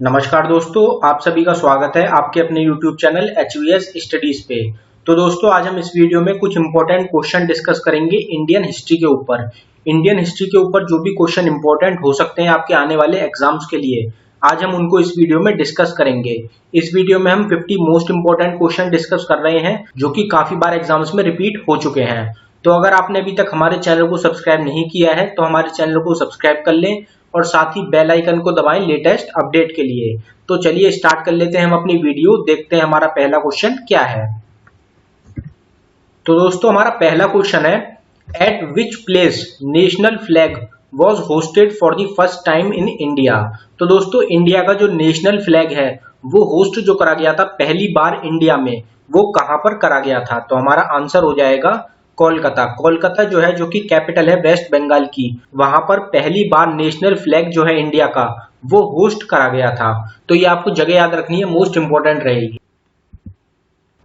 नमस्कार दोस्तों, आप सभी का स्वागत है आपके अपने YouTube चैनल HVS स्टडीज पे। तो दोस्तों, आज हम इस वीडियो में कुछ इंपॉर्टेंट क्वेश्चन डिस्कस करेंगे इंडियन हिस्ट्री के ऊपर। इंडियन हिस्ट्री के ऊपर जो भी क्वेश्चन इंपॉर्टेंट हो सकते हैं आपके आने वाले एग्जाम्स के लिए, आज हम उनको इस वीडियो में डिस्कस करेंगे। इस वीडियो में हम 50 मोस्ट इंपॉर्टेंट क्वेश्चन डिस्कस कर रहे हैं जो कि काफी बार एग्जाम्स में रिपीट हो चुके हैं। तो अगर आपने अभी तक हमारे चैनल को सब्सक्राइब नहीं किया है तो हमारे चैनल को सब्सक्राइब कर लें और साथ ही बेल आइकन को दबाएं लेटेस्ट अपडेट के लिए। तो चलिए स्टार्ट कर लेते हैं हम अपनी वीडियो। देखते हैं हमारा पहला क्वेश्चन क्या है। तो दोस्तों, हमारा पहला क्वेश्चन है, eight which place national flag was hosted for the first time in India. तो दोस्तों, इंडिया का जो नेशनल फ्लैग है वो होस्ट जो करा गया था पहली बार इंडिया में, वो कहां पर करा गया था। तो हमारा आंसर हो जाएगा कोलकाता। कोलकाता जो है, जो कि कैपिटल है वेस्ट बंगाल की, वहां पर पहली बार नेशनल फ्लैग जो है इंडिया का वो होस्ट करा गया था। तो ये आपको जगह याद रखनी है, मोस्ट इंपॉर्टेंट रहेगी।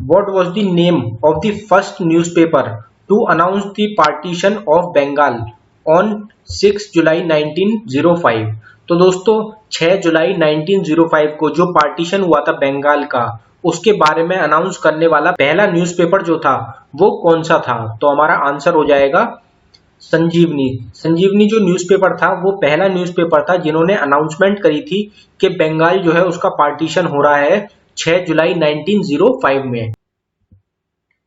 What was the name of the first newspaper to announce the partition of Bengal on 6 जुलाई 1905। तो दोस्तों, 6 जुलाई 1905 को जो पार्टीशन हुआ था बंगाल का, उसके बारे में अनाउंस करने वाला पहला न्यूज़पेपर जो था वो कौन सा था। तो हमारा आंसर हो जाएगा संजीवनी। संजीवनी जो न्यूज़पेपर था वो पहला न्यूज़पेपर था जिन्होंने अनाउंसमेंट करी थी कि बंगाल जो है उसका पार्टीशन हो रहा है 6 जुलाई 1905 में।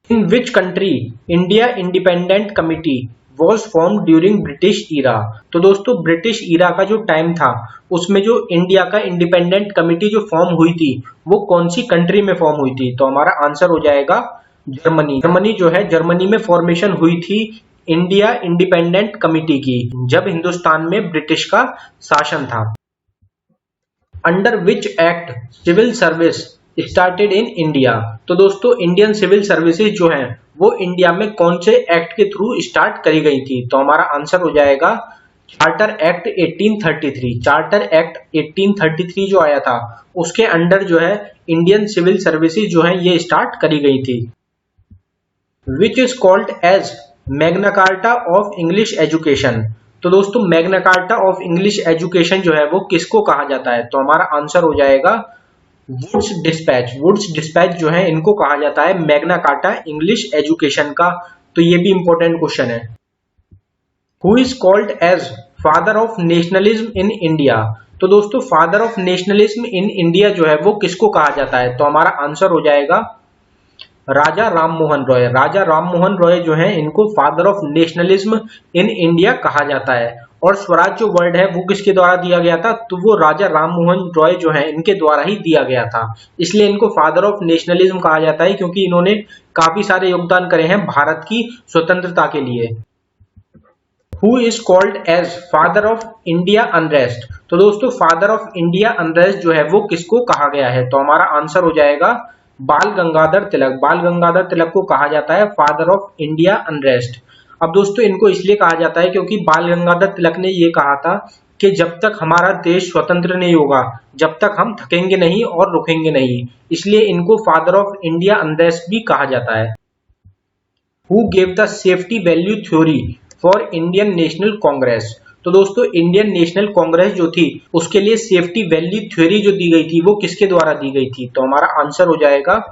In which country India independent committee was form during British era. तो दोस्तों, ब्रिटिश ईरा का जो टाइम था उसमें जो इंडिया का इंडिपेंडेंट कमिटी जो फॉर्म हुई थी वो कौन सी कंट्री में फॉर्म हुई थी। तो हमारा आंसर हो जाएगा जर्मनी। जर्मनी जो है, जर्मनी में फॉर्मेशन हुई थी इंडिया इंडिपेंडेंट कमिटी की जब हिंदुस्तान में ब्रिटिश का शासन था। Under which act civil service started in India. तो दोस्तों, इंडियन सिविल सर्विसेज जो है वो इंडिया में कौन से एक्ट के थ्रू स्टार्ट करी गई थी। तो हमारा आंसर हो जाएगा चार्टर एक्ट 1833। चार्टर एक्ट 1833 जो आया था उसके अंडर जो है इंडियन सिविल सर्विसेज जो है ये स्टार्ट करी गई थी। Which is called as Magna Carta of English education. तो दोस्तों, Magna Carta of English education जो है वो किसको कहा जाता है। तो हमारा आंसर हो जाएगा वुड्स डिस्पैच। वुड्स डिस्पैच जो है इनको कहा जाता है मैग्ना कार्टा इंग्लिश एजुकेशन का। तो ये भी इंपॉर्टेंट क्वेश्चन है। Who is called as father of nationalism in India. तो दोस्तों, father of nationalism in India जो है वो किसको कहा जाता है। तो हमारा आंसर हो जाएगा राजा राम मोहन रॉय। राजा राम मोहन रॉय जो है इनको father of nationalism in India कहा जाता है। और स्वराज जो वर्ड है वो किसके द्वारा दिया गया था। तो वो राजा राम मोहन रॉय जो है इनके द्वारा ही दिया गया था, इसलिए इनको फादर ऑफ नेशनलिज्म कहा जाता है क्योंकि इन्होंने काफी सारे योगदान करे हैं भारत की स्वतंत्रता के लिए। Who is called as father of India unrest. तो दोस्तों, फादर ऑफ इंडिया अनरेस्ट जो है वो किसको कहा गया है। तो हमारा आंसर हो जाएगा बाल गंगाधर तिलक। बाल गंगाधर तिलक को कहा जाता है फादर ऑफ इंडिया अनरेस्ट। अब दोस्तों, इनको इसलिए कहा जाता है क्योंकि बाल गंगाधर तिलक ने ये कहा था कि जब तक हमारा देश स्वतंत्र नहीं होगा, जब तक हम थकेंगे नहीं और रुकेंगे नहीं, इसलिए इनको फादर ऑफ इंडिया अनरेस्ट भी कहा जाता है। Who gave the safety value theory for Indian national Congress. तो दोस्तों, इंडियन नेशनल कांग्रेस जो थी उसके लिए सेफ्टी वैल्यू थ्योरी जो दी गई थी वो किसके द्वारा दी गई थी। तो हमारा आंसर हो जाएगा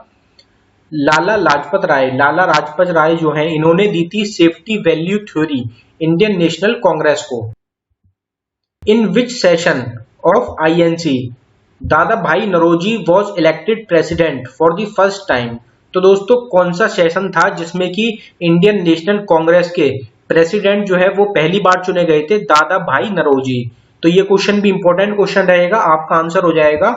लाला लाजपत राय। लाला लाजपत राय जो है इन्होंने दी थी safety value theory Indian national Congress को। In which session of INC Dadabhai Naoroji was elected president for the first time. तो दोस्तों, कौन सा सेशन था जिसमें कि इंडियन नेशनल कांग्रेस के प्रेसिडेंट जो है वो पहली बार चुने गए थे, दादा भाई नौरोजी। तो ये क्वेश्चन भी इंपॉर्टेंट क्वेश्चन रहेगा, आपका आंसर हो जाएगा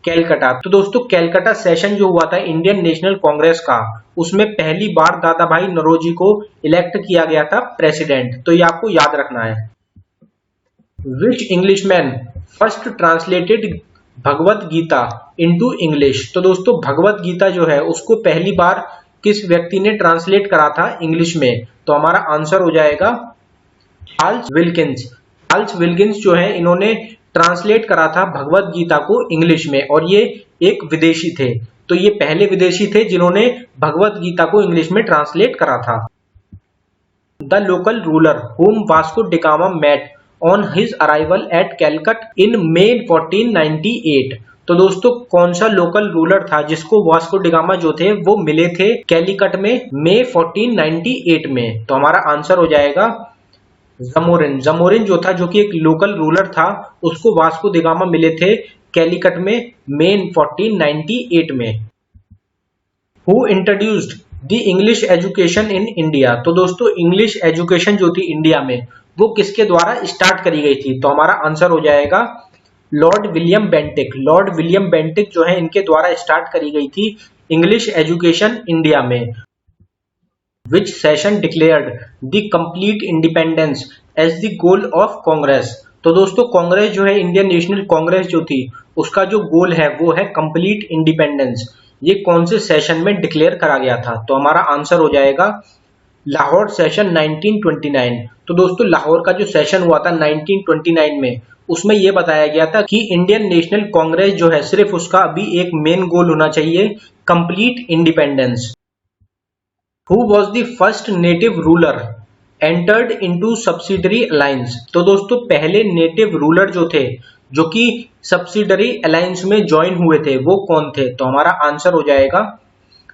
कैलकाटा। तो दोस्तों, कैलकाटा सेशन जो हुआ था इंडियन नेशनल कांग्रेस का, उसमें पहली बार दादा भाई नौरोजी को इलेक्ट किया गया था प्रेसिडेंट। तो ये आपको याद रखना है। विच Englishman first translated Bhagavad Gita into English. तो दोस्तों, भगवत गीता जो है उसको पहली बार किस व्यक्ति ने ट्रांसलेट करा था इंग्लिश में। तो हमारा आंसर हो जाएगा चार्ल्स विल्किंस। चार्ल्स विल्किंस जो है इन्होंने ट्रांसलेट करा था भगवत गीता को इंग्लिश में, और ये एक विदेशी थे। तो ये पहले विदेशी थे जिन्होंने भगवत गीता को इंग्लिश में ट्रांसलेट करा था। The local ruler whom Vasco da Gama met on his arrival at Calicut in May 1498। तो दोस्तों कौन सा लोकल रूलर था जिसको वास्को डी गामा जो थे वो मिले थे कैलिकट में मई 1498 में? तो हमारा आंसर हो जाएगा जमोरिन। जमोरिन जो था, जो कि एक लोकल रूलर था, उसको वास्को डी गामा मिले थे कैलिकट में मई 1498 में। Who introduced the English education in India? तो दोस्तों इंग्लिश एजुकेशन जो थी इंडिया में वो किसके द्वारा स्टार्ट करी गई थी? तो हमारा आंसर हो जाएगा Lord William Bentinck. Lord William Bentinck जो है इनके द्वारा स्टार्ट करी गई थी इंग्लिश एजुकेशन इंडिया में। Which session declared the complete independence as the goal of Congress? तो दोस्तों कांग्रेस जो है, इंडियन नेशनल कांग्रेस जो थी, उसका जो गोल है वो है कंप्लीट इंडिपेंडेंस। ये कौन से सेशन में डिक्लेयर करा गया था? तो हमारा आंसर हो जाएगा लाहौर सेशन 1929। तो दोस्तों लाहौर का जो सेशन हुआ था 1929 में, उसमें यह बताया गया था कि इंडियन नेशनल कांग्रेस जो है सिर्फ उसका अभी एक मेन गोल होना चाहिए, complete independence. Who was the first native ruler entered into subsidiary alliance? तो दोस्तों पहले नेटिव रूलर जो थे जो कि सब्सिडरी अलायंस में ज्वाइन हुए थे वो कौन थे? तो हमारा आंसर हो जाएगा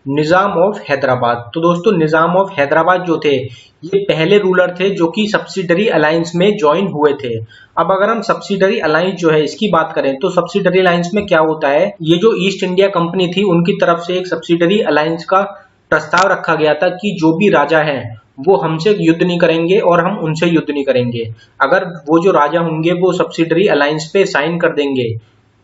निजाम ऑफ हैदराबाद। तो दोस्तों निजाम ऑफ हैदराबाद जो थे ये पहले रूलर थे जो कि सब्सिडरी अलायंस में ज्वाइन हुए थे। अब अगर हम सब्सिडरी अलायंस जो है इसकी बात करें तो सब्सिडरी अलायंस में क्या होता है, ये जो ईस्ट इंडिया कंपनी थी उनकी तरफ से एक सब्सिडरी अलायंस का प्रस्ताव रखा गया था कि जो भी राजा हैं वो हमसे युद्ध नहीं करेंगे और हम उनसे युद्ध नहीं करेंगे। अगर वो जो राजा होंगे वो सब्सिडरी अलायंस पे साइन कर देंगे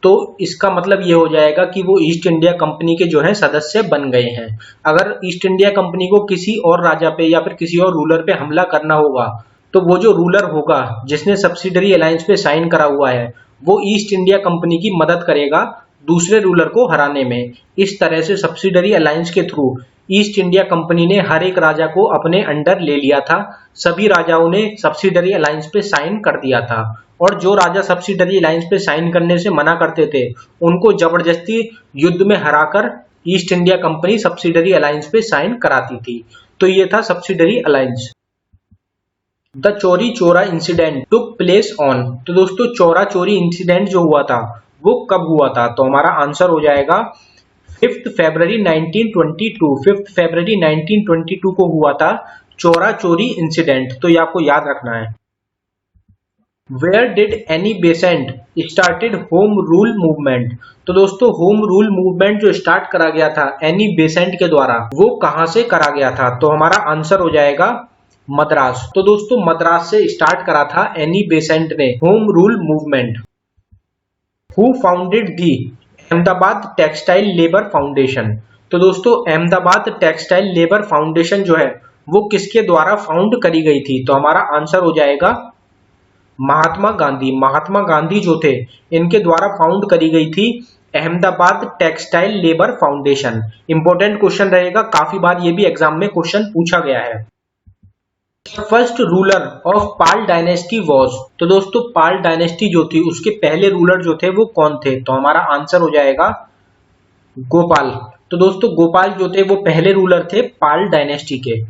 तो इसका मतलब ये हो जाएगा कि वो ईस्ट इंडिया कंपनी के जो है सदस्य बन गए हैं। अगर ईस्ट इंडिया कंपनी को किसी और राजा पे या फिर किसी और रूलर पे हमला करना होगा तो वो जो रूलर होगा जिसने सब्सिडरी अलायंस पे साइन करा हुआ है वो ईस्ट इंडिया कंपनी की मदद करेगा दूसरे रूलर को हराने में। इस तरह से सब्सिडरी अलायंस के थ्रू ईस्ट इंडिया कंपनी ने हर एक राजा को अपने अंडर ले लिया था। सभी राजाओं ने सब्सिडरी अलायंस पे साइन कर दिया था और जो राजा सब्सिडरी अलायंस पे साइन करने से मना करते थे उनको जबरदस्ती युद्ध में हराकर east India company subsidiary alliance पे साइन कराती थी। तो ये था सब्सिडरी अलायंस। द चोरी चोरा इंसिडेंट टुक प्लेस ऑन? तो दोस्तों चोरा चोरी इंसिडेंट जो हुआ था वो कब हुआ था? तो हमारा आंसर हो जाएगा 5 फरवरी 1922। 5 फरवरी 1922 को हुआ था चोरा चोरी इंसिडेंट। तो ये आपको याद रखना है। Where did Annie Besant started home rule movement? तो दोस्तों होम रूल मूवमेंट जो स्टार्ट करा गया था एनी बेसेंट के द्वारा वो कहां से करा गया था? तो हमारा आंसर हो जाएगा मद्रास। तो दोस्तों मद्रास से स्टार्ट करा था एनी बेसेंट ने home rule movement. Who founded the Ahmedabad textile labour foundation? तो दोस्तों अहमदाबाद टेक्सटाइल लेबर फाउंडेशन जो है वो किसके द्वारा फाउंड करी गई थी? तो हमारा आंसर हो जाएगा महात्मा गांधी। महात्मा गांधी जो थे इनके द्वारा फाउंड करी गई थी Ahmedabad textile labour foundation. Important question रहेगा, काफी बार ये भी एग्जाम में क्वेश्चन पूछा गया है। First ruler of Pal dynasty was? तो दोस्तों पाल डायनेस्टी जो थी उसके पहले रूलर जो थे वो कौन थे? तो हमारा आंसर हो जाएगा गोपाल। तो दोस्तों गोपाल जो थे वो पहले रूलर थे पाल डायनेस्टी के।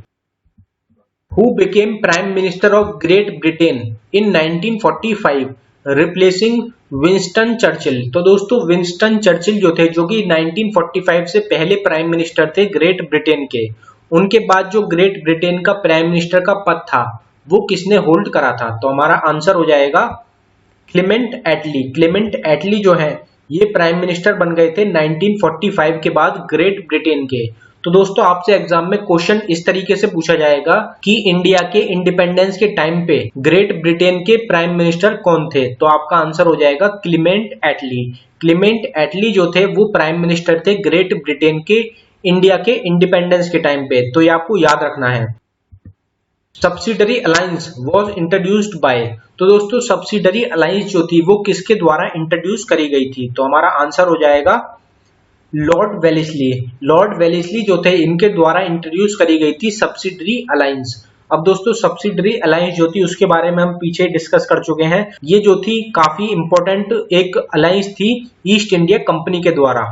Who became Prime Minister of Great Britain in 1945 replacing Winston Churchill? तो दोस्तों विंस्टन चर्चिल जो थे जो कि 1945 से पहले प्राइम मिनिस्टर थे ग्रेट ब्रिटेन के, उनके बाद जो ग्रेट ब्रिटेन का प्राइम मिनिस्टर का पद था वो किसने होल्ड करा था? तो हमारा आंसर हो जाएगा क्लेमेंट एटली। क्लेमेंट एटली जो है ये प्राइम मिनिस्टर बन गए थे 1945 के बाद ग्रेट ब्रिटेन के। तो दोस्तों आपसे एग्जाम में क्वेश्चन इस तरीके से पूछा जाएगा कि इंडिया के इंडिपेंडेंस के टाइम पे ग्रेट ब्रिटेन के प्राइम मिनिस्टर कौन थे? तो आपका आंसर हो जाएगा क्लेमेंट एटली। क्लेमेंट एटली जो थे वो प्राइम मिनिस्टर थे ग्रेट ब्रिटेन के इंडिया के इंडिपेंडेंस के टाइम पे। तो ये आपको याद रखना है। Subsidiary alliance was introduced by? तो दोस्तों सब्सिडरी अलायंस जो थी वो किसके द्वारा इंट्रोड्यूस करी गई थी? तो हमारा आंसर हो जाएगा लॉर्ड वेलेस्ली। लॉर्ड वेलेस्ली जो थे इनके द्वारा इंट्रोड्यूस करी गई थी सब्सिडरी अलायंस। अब दोस्तों सब्सिडरी अलायंस जो थी उसके बारे में हम पीछे डिस्कस कर चुके हैं। ये जो थी काफी इंपॉर्टेंट एक अलायंस थी ईस्ट इंडिया कंपनी के द्वारा।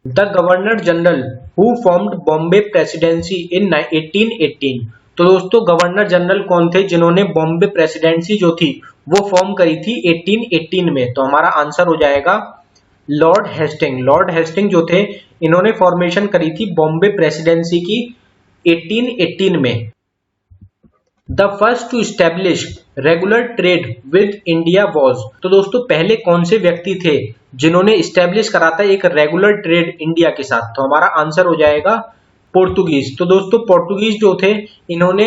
The governor general who formed Bombay presidency in 1818? तो दोस्तों गवर्नर जनरल कौन थे जिन्होंने बॉम्बे प्रेसिडेंसी जो थी वो फॉर्म करी थी 1818 में? तो हमारा आंसर हो जाएगा लॉर्ड हेस्टिंग। लॉर्ड हेस्टिंग जो थे इन्होंने फॉर्मेशन करी थी बॉम्बे प्रेसिडेंसी की 1818 में। The first to establish regular trade with India was, तो दोस्तों पहले कौन से व्यक्ति थे जिन्होंने स्टैब्लिश करा था एक रेगुलर ट्रेड इंडिया के साथ? तो हमारा आंसर हो जाएगा पोर्तुगीज। तो दोस्तों पोर्तुगीज जो थे इन्होंने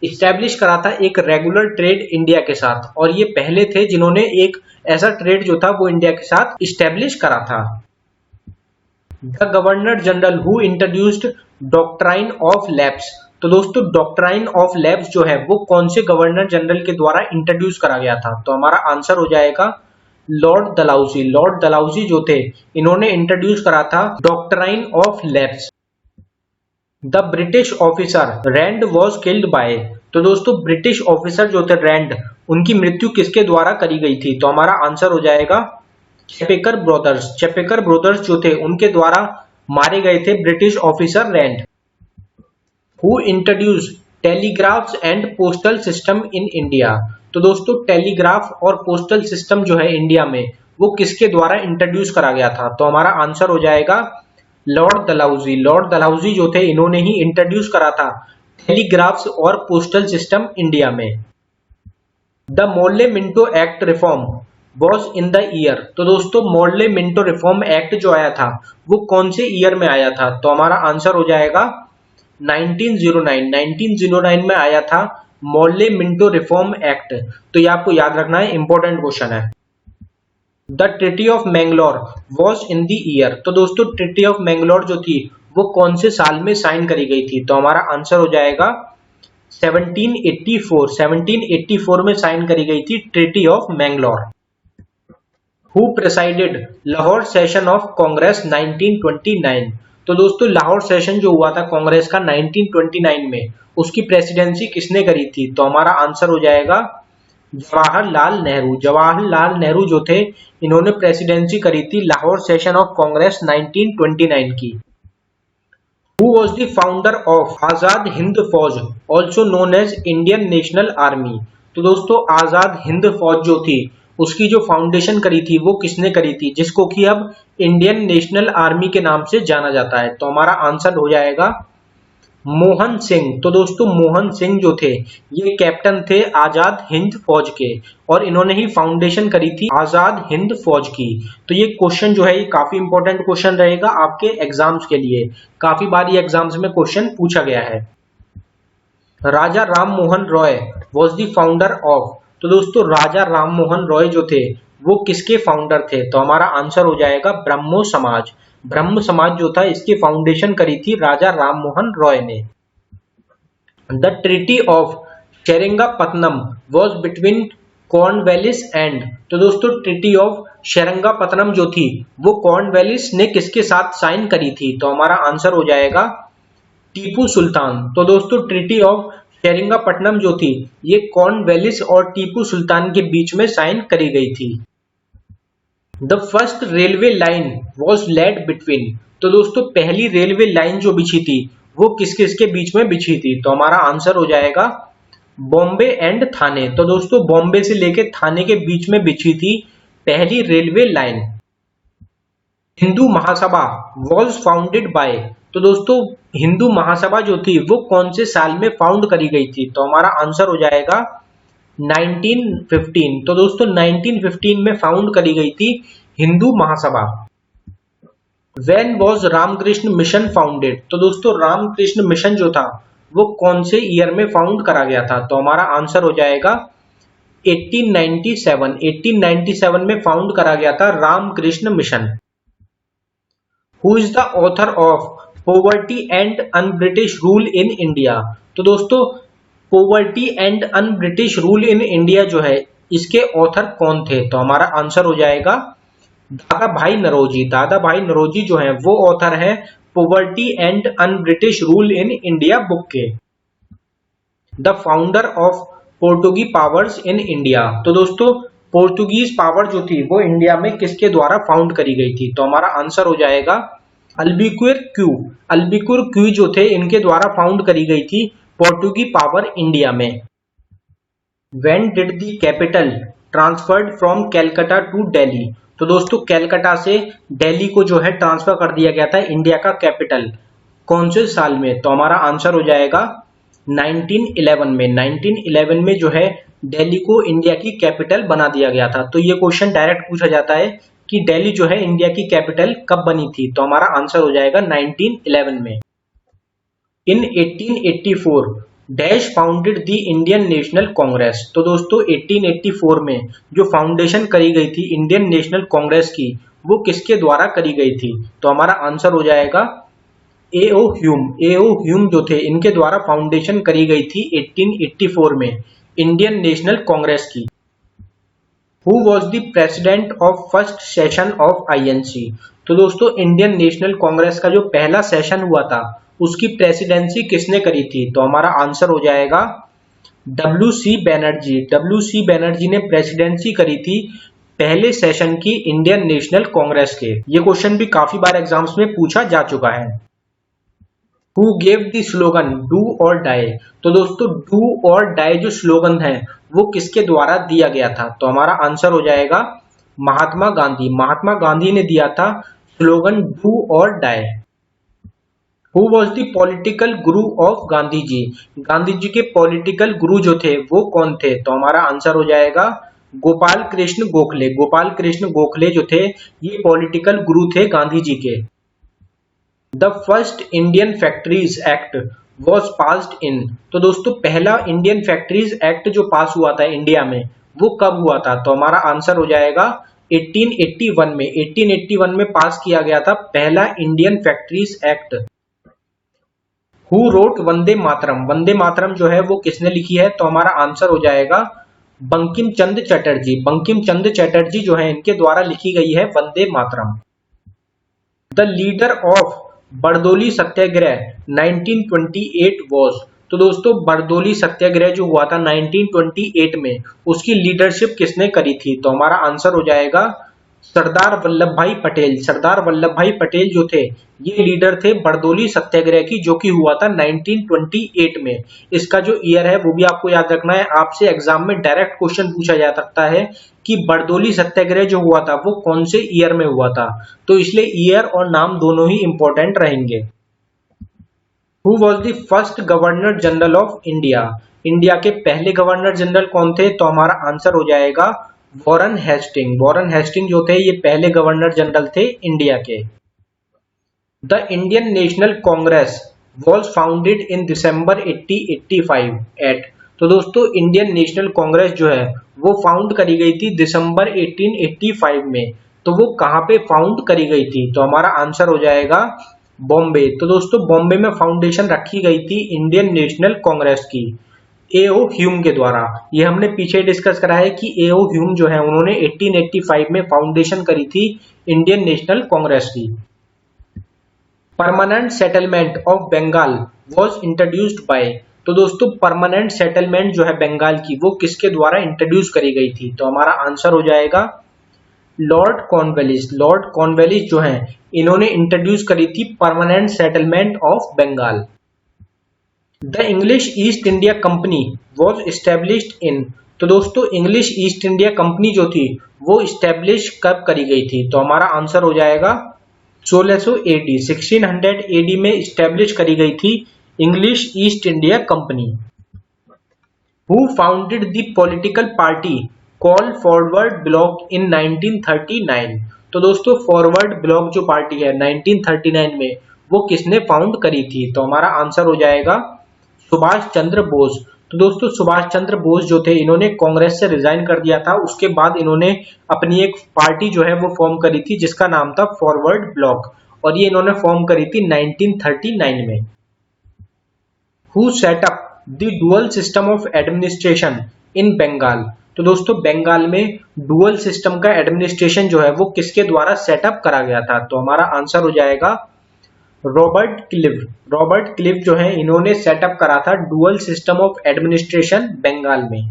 स्टैब्लिश करा था एक रेगुलर ट्रेड इंडिया के साथ, और ये पहले थे जिन्होंने एक ऐसा ट्रेड जो था वो इंडिया के साथ स्टैब्लिश करा था। The governor general who introduced doctrine of lapse, तो दोस्तों डॉक्ट्राइन ऑफ लैप्स जो है वो कौन से गवर्नर जनरल के द्वारा इंट्रोड्यूस करा गया था? तो हमारा आंसर हो जाएगा लॉर्ड डलहौजी। लॉर्ड डलहौजी जो थे इन्होंने इंट्रोड्यूस करा था doctrine of lapse. The British officer Rand was killed by, तो दोस्तों ब्रिटिश ऑफिसर जो थे रैंड, उनकी मृत्यु किसके द्वारा करी गई थी? तो हमारा आंसर हो जाएगा चेपेकर ब्रदर्स। चेपेकर ब्रदर्स जो थे उनके द्वारा मारे गए थे British officer Rand. Who introduce telegraphs and postal system in India, तो दोस्तों टेलीग्राफ और पोस्टल सिस्टम जो है इंडिया में वो किसके द्वारा इंट्रोड्यूस करा गया था? तो हमारा आंसर हो जाएगा लॉर्ड डलहौजी। लॉर्ड डलहौजी जो थे इन्होंने ही इंट्रोड्यूस करा था टेलीग्राफ्स और पोस्टल सिस्टम इंडिया में। The Morley Minto act reform was in the year, तो दोस्तों मोर्ले मिंटो रिफॉर्म एक्ट जो आया था वो कौन से ईयर में आया था? तो हमारा आंसर हो जाएगा 1909। 1909 में आया था मोर्ले मिंटो रिफॉर्म एक्ट। तो ये आपको याद रखना है, इंपॉर्टेंट क्वेश्चन है। The treaty of Mangalore was in the year, तो दोस्तों ट्रीटी ऑफ मैंगलोर जो थी वो कौन से साल में साइन करी गई थी? तो हमारा आंसर हो जाएगा 1784। 1784 में साइन करी गई थी treaty of Mangalore. Who presided Lahore session of Congress 1929, तो दोस्तों लाहौर सेशन जो हुआ था कांग्रेस का 1929 में, उसकी प्रेसिडेंसी किसने करी थी? तो हमारा आंसर हो जाएगा जवाहरलाल नेहरू। जवाहरलाल नेहरू जो थे इन्होंने प्रेसिडेंसी करी थी लाहौर सेशन ऑफ कांग्रेस 1929 की। Who was the founder of Azad Hind Fauj also known as Indian national army, तो दोस्तों आजाद हिंद फौज जो थी उसकी जो फाउंडेशन करी थी वो किसने करी थी, जिसको कि अब इंडियन नेशनल आर्मी के नाम से जाना जाता है? तो हमारा आंसर हो जाएगा मोहन सिंह। तो दोस्तों मोहन सिंह जो थे ये कैप्टन थे आजाद हिंद फौज के, और इन्होंने ही फाउंडेशन करी थी आजाद हिंद फौज की। तो ये क्वेश्चन जो है ये काफी इंपॉर्टेंट क्वेश्चन रहेगा आपके एग्जाम्स के लिए, काफी बार ये एग्जाम्स में क्वेश्चन पूछा गया है। Raja Ram Mohan Roy was the founder of, तो दोस्तों राजा राम मोहन रॉय जो थे वो किसके फाउंडर थे? तो हमारा आंसर हो जाएगा ब्रह्मो समाज। ब्रह्म समाज जो था इसकी फाउंडेशन करी थी राजा राम मोहन रॉय ने। The treaty of Seringapatam was between Cornwallis and, तो दोस्तों ट्रीटी ऑफ शेरिंगापत्तनम जो थी वो कॉर्नवालिस ने किसके साथ साइन करी थी? तो हमारा आंसर हो जाएगा टीपू सुल्तान। तो दोस्तों ट्रीटी ऑफ शेरिंगापट्टनम जो थी ये कॉर्नवालिस और टीपू सुल्तान के बीच में साइन करी गई थी। The first railway line was laid between, तो दोस्तों पहली रेलवे लाइन जो बिछी थी वो किस किस के बीच में बिछी थी? तो हमारा आंसर हो जाएगा बॉम्बे एंड थाने। तो दोस्तों बॉम्बे से लेके थाने के बीच में बिछी थी पहली railway line. Hindu Mahasabha was founded by, तो दोस्तों हिंदू महासभा जो थी वो कौन से साल में फाउंड करी गई थी? तो हमारा आंसर हो जाएगा 1915। तो दोस्तों 1915 में फाउंड करी गई थी Hindu Mahasabha. When was Ramakrishna mission founded, तो दोस्तों रामकृष्ण मिशन जो था वो कौन से ईयर में फाउंड करा गया था? तो हमारा आंसर हो जाएगा 1897। 1897 में फाउंड करा गया था Ramakrishna Mission. Who is the author of poverty and un British rule in India, तो दोस्तों poverty and un British rule in India जो है इसके ऑथर कौन थे? तो हमारा आंसर हो जाएगा दादा भाई नरोजी। दादा भाई नरोजी जो है वो ऑथर है poverty and un British rule in India book के। The founder of Portuguese powers in India, तो दोस्तों पोर्टुगीज पावर जो थी वो इंडिया में किसके द्वारा फाउंड करी गई थी? तो हमारा आंसर हो जाएगा अल्बिक्विर क्यू। अल्बिक्विर क्यू जो थे इनके द्वारा फाउंड करी गई थी पोर्टुगी पावर इंडिया में। When did the capital transferred from Calcutta to Delhi? तो दोस्तों कैलकाटा से दिल्ली को जो है ट्रांसफर कर दिया गया था इंडिया का कैपिटल, कौन से साल में? तो हमारा आंसर हो जाएगा 1911 में। 1911 में जो है दिल्ली को इंडिया की कैपिटल बना दिया गया था। तो ये क्वेश्चन डायरेक्ट पूछा जाता है कि दिल्ली जो है इंडिया की कैपिटल कब बनी थी? तो हमारा आंसर हो जाएगा 1911 में। इन 1884 dash founded the Indian national Congress. तो दोस्तों 1884 में जो फाउंडेशन करी गई थी इंडियन नेशनल कांग्रेस की, वो किसके द्वारा करी गई थी? तो हमारा आंसर हो जाएगा एओ ह्यूम। एओ ह्यूम जो थे इनके द्वारा फाउंडेशन करी गई थी 1884 में इंडियन नेशनल कांग्रेस की। Who was the president of first session of INC? तो दोस्तों इंडियन नेशनल कांग्रेस का जो पहला सेशन हुआ था उसकी प्रेसिडेंसी किसने करी थी? तो हमारा आंसर हो जाएगा WC बैनर्जी। WC बैनर्जी ने प्रेसिडेंसी करी थी पहले सेशन की इंडियन नेशनल कांग्रेस के। ये क्वेश्चन भी काफी बार एग्जाम्स में पूछा जा चुका है। Who gave the slogan do और डाई? तो दोस्तों डू और डाई जो स्लोगन है वो किसके द्वारा दिया गया था? तो हमारा आंसर हो जाएगा महात्मा गांधी। महात्मा गांधी ने दिया था स्लोगन डू और die. Who was the political guru of Gandhi ji? Gandhi ji के पॉलिटिकल गुरु जो थे वो कौन थे? तो हमारा आंसर हो जाएगा गोपाल कृष्ण गोखले। गोपाल कृष्ण गोखले जो थे ये पॉलिटिकल गुरु थे गांधी जी के। The first Indian factories act was passed in. तो दोस्तों पहला इंडियन फैक्ट्रीज एक्ट जो पास हुआ था इंडिया में वो कब हुआ था? तो हमारा आंसर हो जाएगा 1881 में। 1881 में पास किया गया था पहला Indian factories act. Who wrote Vande Mataram? Vande Mataram जो है वो किसने लिखी है? तो हमारा आंसर हो जाएगा बंकिम चंद्र चटर्जी। बंकिम चंद्र चटर्जी जो है इनके द्वारा लिखी गई है Vande Mataram. The leader of Bardoli Satyagraha 1928 was. तो दोस्तों बरदोली सत्याग्रह जो हुआ था 1928 में उसकी लीडरशिप किसने करी थी? तो हमारा आंसर हो जाएगा सरदार वल्लभ भाई पटेल। सरदार वल्लभ भाई पटेल जो थे ये लीडर थे बरदोली सत्याग्रह की, जो कि हुआ था 1928 में। इसका जो ईयर है वो भी आपको याद रखना है, आपसे एग्जाम में डायरेक्ट क्वेश्चन पूछा जा सकता है कि बरदोली सत्याग्रह जो हुआ था वो कौन से ईयर में हुआ था। तो इसलिए ईयर और नाम दोनों ही इंपॉर्टेंट रहेंगे। Who was the first governor general of India? India के पहले गवर्नर जनरल कौन थे? तो हमारा आंसर हो जाएगा वॉरेन हेस्टिंग। वॉरेन हेस्टिंग जो थे ये पहले गवर्नर जनरल थे इंडिया के। The Indian national Congress was founded in December 1885 at. तो दोस्तों इंडियन नेशनल कांग्रेस जो है वो फाउंड करी गई थी दिसंबर 1885 में। तो वो कहाँ पे फाउंड करी गई थी? तो हमारा आंसर हो जाएगा बॉम्बे। तो दोस्तों बॉम्बे में फाउंडेशन रखी गई थी इंडियन नेशनल कांग्रेस की एओ ह्यूम के द्वारा। ये हमने पीछे डिस्कस करा है कि एओ ह्यूम जो है उन्होंने 1885 में फाउंडेशन करी थी इंडियन नेशनल कांग्रेस की। Permanent settlement of Bengal was introduced by. तो दोस्तों परमानेंट सेटलमेंट जो है बंगाल की वो किसके द्वारा इंट्रोड्यूस करी गई थी? तो हमारा आंसर हो जाएगा लॉर्ड कॉर्नवालिस। लॉर्ड कॉर्नवालिस जो है इन्होंने इंट्रोड्यूस करी थी permanent settlement of Bengal. The English East India Company was established in. तो दोस्तों इंग्लिश ईस्ट इंडिया कंपनी जो थी वो इस्टेब्लिश कब करी गई थी? तो हमारा आंसर हो जाएगा 1600 AD। 1600 AD में इस्टेब्लिश करी गई थी English East India company. Who founded the political party call forward block in 1939। तो दोस्तों फॉरवर्ड ब्लॉक जो पार्टी है 1939 में वो किसने फाउंड करी थी? तो हमारा आंसर हो जाएगा सुभाष चंद्र बोस। तो दोस्तों सुभाष चंद्र बोस जो थे इन्होंने कांग्रेस से रिजाइन कर दिया था, उसके बाद इन्होंने अपनी एक पार्टी जो है वो फॉर्म करी थी जिसका नाम था फॉरवर्ड ब्लॉक, और ये इन्होंने फॉर्म करी थी 1939 में। Who set up the dual system of administration in Bengal. तो दोस्तों बंगाल में डुअल सिस्टम का एडमिनिस्ट्रेशन जो है वो किसके द्वारा सेटअप करा गया था? तो हमारा आंसर हो जाएगा रॉबर्ट क्लिव। रॉबर्ट क्लिव जो है इन्होंने सेटअप करा था dual system of administration Bengal में।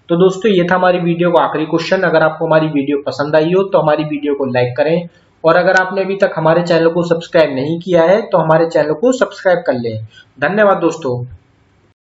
तो दोस्तों ये था हमारी वीडियो का आखिरी क्वेश्चन। अगर आपको हमारी वीडियो पसंद आई हो तो हमारी वीडियो को लाइक करें, और अगर आपने अभी तक हमारे चैनल को सब्सक्राइब नहीं किया है तो हमारे चैनल को सब्सक्राइब कर लें। धन्यवाद दोस्तों।